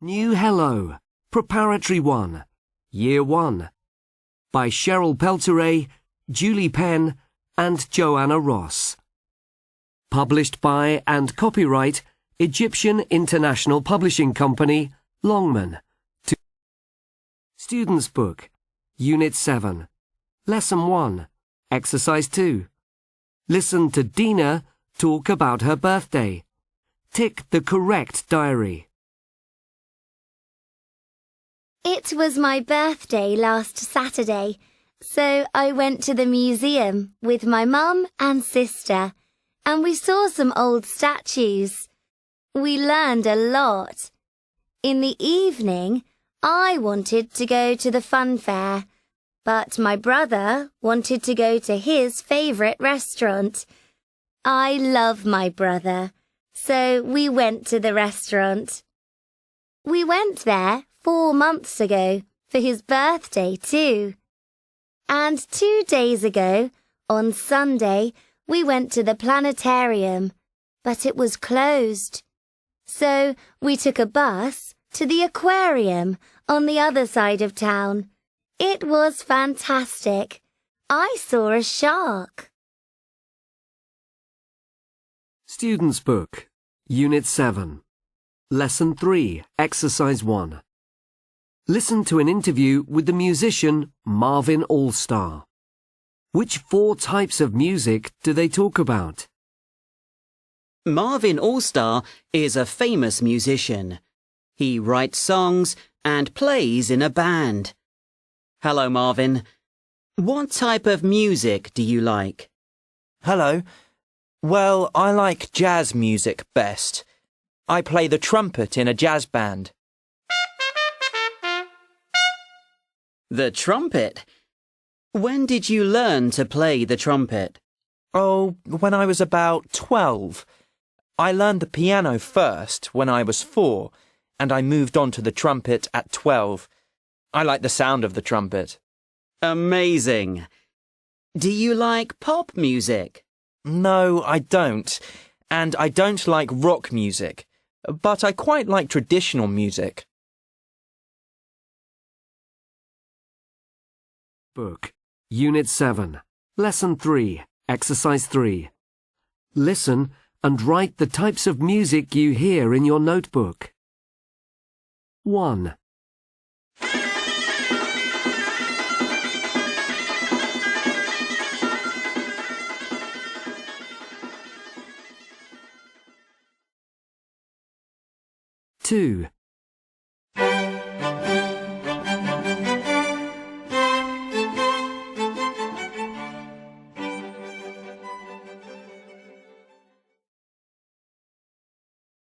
New Hello, Preparatory 1, Year 1, by Cheryl Peltier, Julie Penn, and Joanna Ross. Published by and copyright Egyptian International Publishing Company, Longman. Students' Book, Unit 7, Lesson 1, Exercise 2. Listen to Dina talk about her birthday. Tick the correct diary. It was my birthday last Saturday, so I went to the museum with my mum and sister, and we saw some old statues. We learned a lot. In the evening, I wanted to go to the fun fair, but my brother wanted to go to his favourite restaurant. I love my brother, so we went to the restaurant. We went there 4 months ago for his birthday too. And 2 days ago, on Sunday, we went to the planetarium, but it was closed. So we took a bus to the aquarium on the other side of town. It was fantastic. I saw a shark. Students' Book, Unit 7, Lesson 3, Exercise 1. Listen to an interview with the musician Marvin All-Star. Which 4 types of music do they talk about? Marvin All-Star is a famous musician. He writes songs and plays in a band. Hello, Marvin. What type of music do you like? Hello. Well, I like jazz music best. I play the trumpet in a jazz band. The trumpet? When did you learn to play the trumpet? Oh, when I was about 12. I learned the piano first when I was 4, and I moved on to the trumpet at 12. I like the sound of the trumpet. Amazing. Do you like pop music? No, I don't. And I don't like rock music. But I quite like traditional music. Book, Unit 7, Lesson 3, Exercise 3. Listen and write the types of music you hear in your notebook. 1. Two.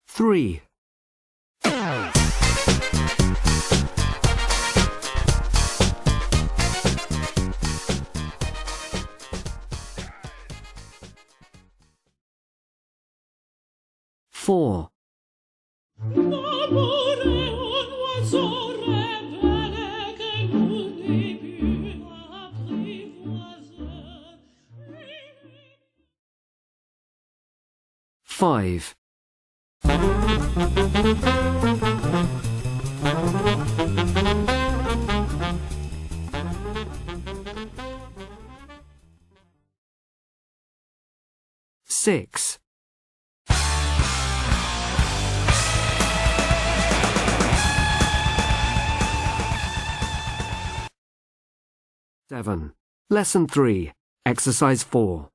3. 4. 5. 6. 7. Lesson 3, Exercise 4.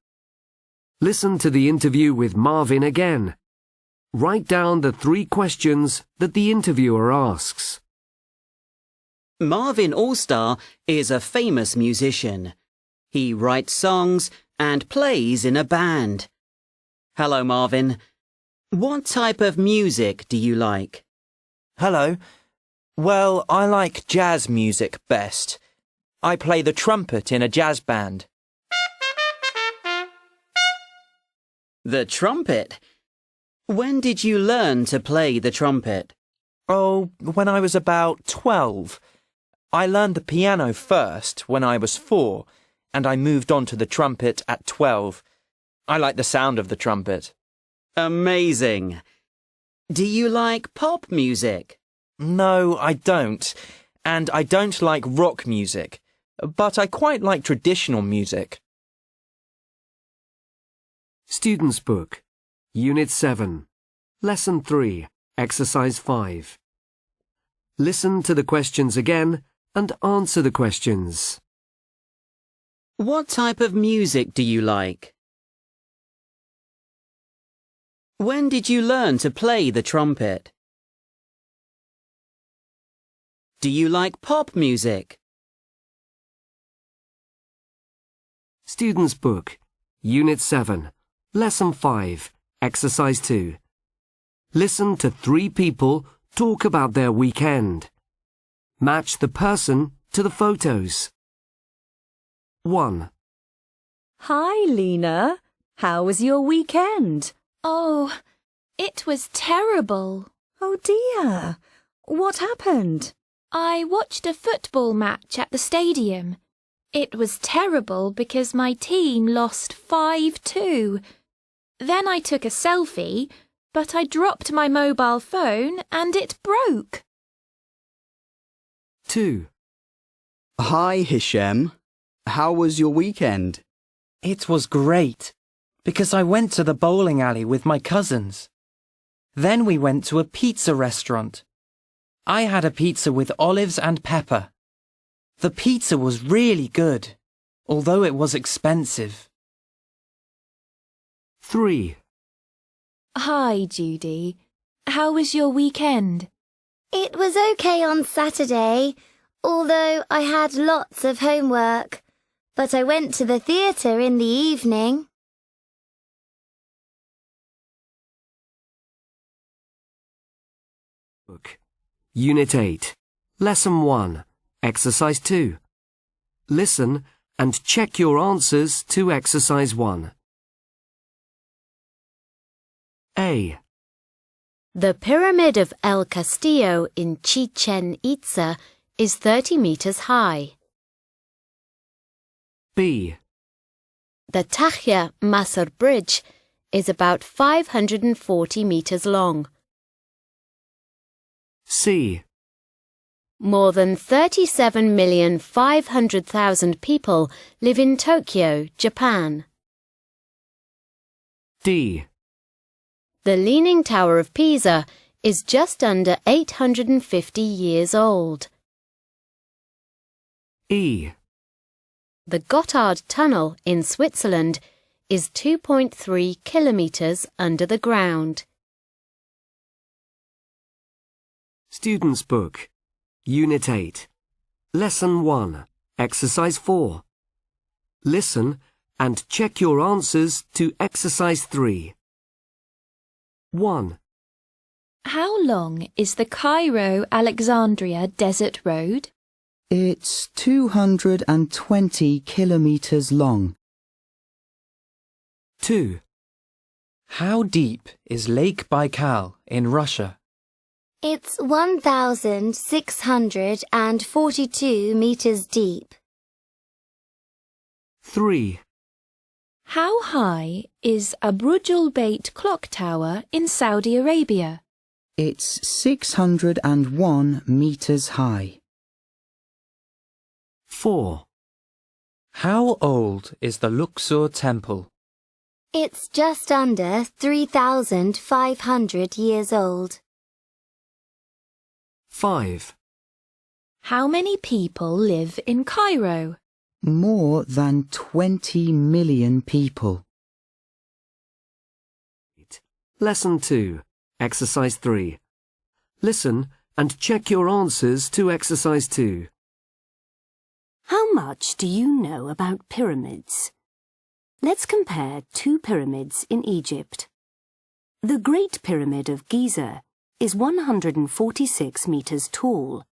Listen to the interview with Marvin again. Write down the 3 questions that the interviewer asks. Marvin All-Star is a famous musician. He writes songs and plays in a band. Hello, Marvin. What type of music do you like? Hello. Well, I like jazz music best. I play the trumpet in a jazz band. The trumpet? When did you learn to play the trumpet? Oh, when I was about 12. I learned the piano first when I was 4, and I moved on to the trumpet at 12. I like the sound of the trumpet. Amazing. Do you like pop music? No, I don't. And I don't like rock music. But I quite like traditional music. Student's Book, Unit 7, Lesson 3, Exercise 5. Listen to the questions again and answer the questions. What type of music do you like? When did you learn to play the trumpet? Do you like pop music? Student's Book, Unit 7, Lesson 5, Exercise 2. Listen to 3 people talk about their weekend. Match the person to the photos. 1. Hi, Lena. How was your weekend? Oh, it was terrible. Oh dear. What happened? I watched a football match at the stadium. It was terrible because my team lost 5-2. Then I took a selfie, but I dropped my mobile phone and it broke. 2. Hi, Hishem. How was your weekend? It was great, because I went to the bowling alley with my cousins. Then we went to a pizza restaurant. I had a pizza with olives and pepper. The pizza was really good, although it was expensive. 3. Hi, Judy. How was your weekend? It was okay on Saturday, although I had lots of homework. But I went to the theatre in the evening. Book, Unit 8, Lesson 1, Exercise 2. Listen and check your answers to Exercise 1. A. The Pyramid of El Castillo in Chichen Itza is 30 meters high. B. The Tahya Masr Bridge is about 540 meters long. C. More than 37,500,000 people live in Tokyo, Japan. D. The Leaning Tower of Pisa is just under 850 years old. E. The Gotthard Tunnel in Switzerland is 2.3 kilometers under the ground. Student's Book, Unit 8, Lesson 1, Exercise 4. Listen and check your answers to Exercise 3. 1. How long is the Cairo-Alexandria Desert Road? It's 220 kilometers long. 2. How deep is Lake Baikal in Russia? It's 1,642 meters deep. 3. How high is Abrujul Bait Clock Tower in Saudi Arabia? It's 601 meters high. 4. How old is the Luxor Temple? It's just under 3,500 years old. 5. How many people live in Cairo? More than 20 million people. Lesson 2, Exercise 3. Listen and check your answers to Exercise 2. How much do you know about pyramids? Let's compare 2 pyramids in Egypt. The Great Pyramid of Giza is 146 meters tall.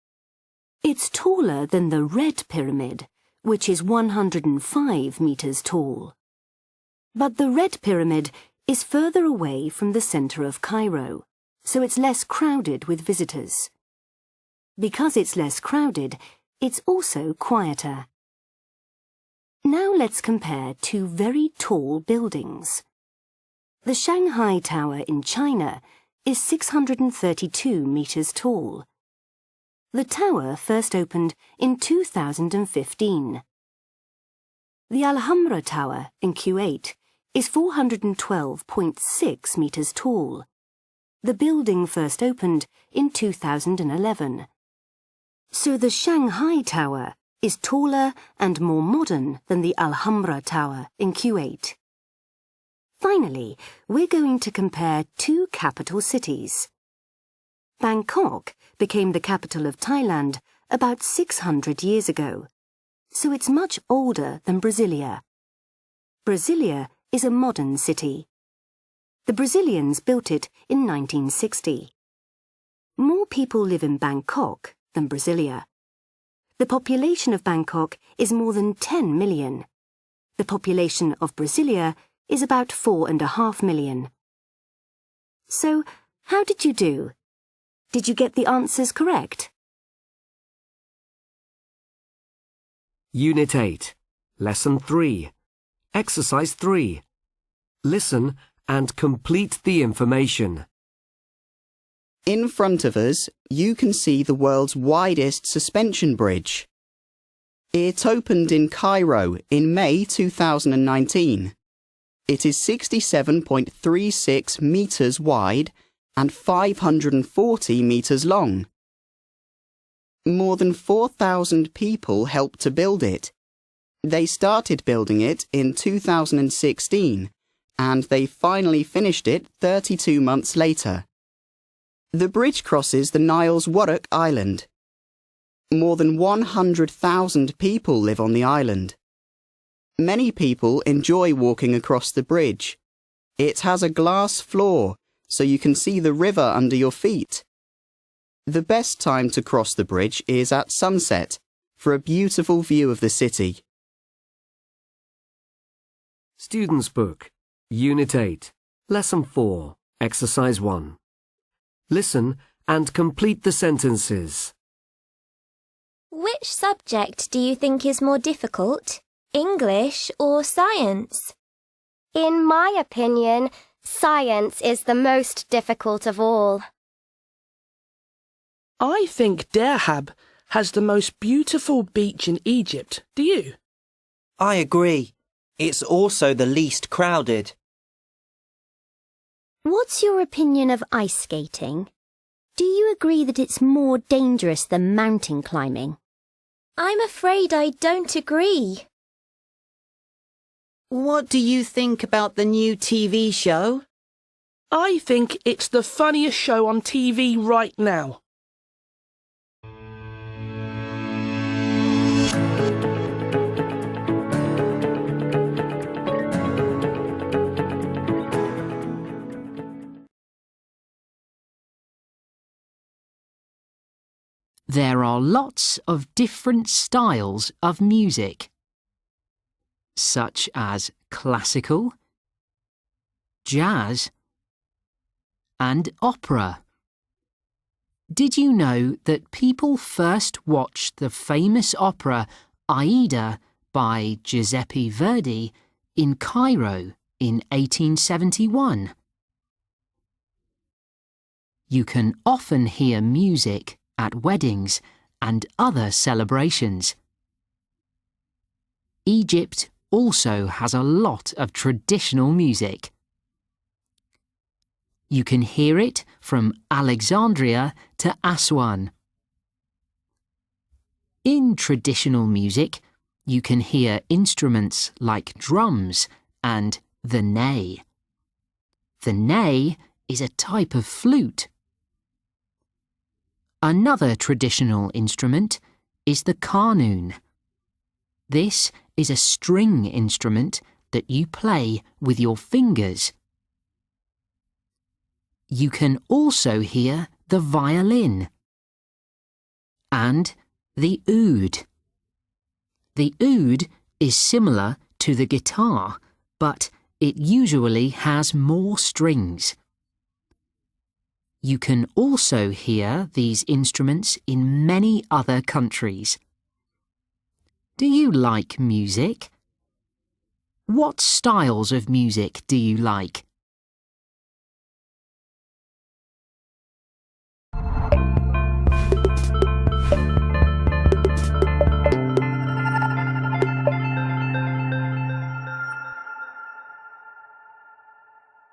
It's taller than the Red Pyramid, which is 105 meters tall. But the Red Pyramid is further away from the center of Cairo, so it's less crowded with visitors. Because it's less crowded, it's also quieter. Now let's compare 2 very tall buildings. The Shanghai Tower in China is 632 meters tall, The tower first opened in 2015. The Alhambra Tower in Kuwait is 412.6 metres tall. The building first opened in 2011. So the Shanghai Tower is taller and more modern than the Alhambra Tower in Kuwait. Finally, we're going to compare two capital cities. Bangkok became the capital of Thailand about 600 years ago, so it's much older than Brasilia. Brasilia is a modern city. The Brazilians built it in 1960. More people live in Bangkok than Brasilia. The population of Bangkok is more than 10 million. The population of Brasilia is about 4.5 million. So, how did you do? Did you get the answers correct? Unit 8, Lesson 3, Exercise 3. Listen and complete the information. In front of us, you can see the world's widest suspension bridge. It opened in Cairo in May 2019. It is 67.36 metres wide and 540 metres long. More than 4,000 people helped to build it. They started building it in 2016, and they finally finished it 32 months later. The bridge crosses the Nile's Warraq Island. More than 100,000 people live on the island. Many people enjoy walking across the bridge. It has a glass floor, so you can see the river under your feet. The best time to cross the bridge is at sunset, for a beautiful view of the city. Student's Book, Unit 8, Lesson 4, Exercise 1. Listen and complete the sentences. Which subject do you think is more difficult, English or science? In my opinion, science is the most difficult of all. I think Derhab has the most beautiful beach in Egypt. Do you? I agree. It's also the least crowded. What's your opinion of ice skating? Do you agree that it's more dangerous than mountain climbing? I'm afraid I don't agree. What do you think about the new TV show? I think it's the funniest show on TV right now. There are lots of different styles of music, such as classical, jazz, and opera. Did you know that people first watched the famous opera Aida by Giuseppe Verdi in Cairo in 1871? You can often hear music at weddings and other celebrations. Egypt also has a lot of traditional music. You can hear it from Alexandria to Aswan. In traditional music, you can hear instruments like drums and the ney. The ney is a type of flute. Another traditional instrument is the qanun. This is a string instrument that you play with your fingers. You can also hear the violin and the oud. The oud is similar to the guitar, but it usually has more strings. You can also hear these instruments in many other countries. Do you like music? What styles of music do you like?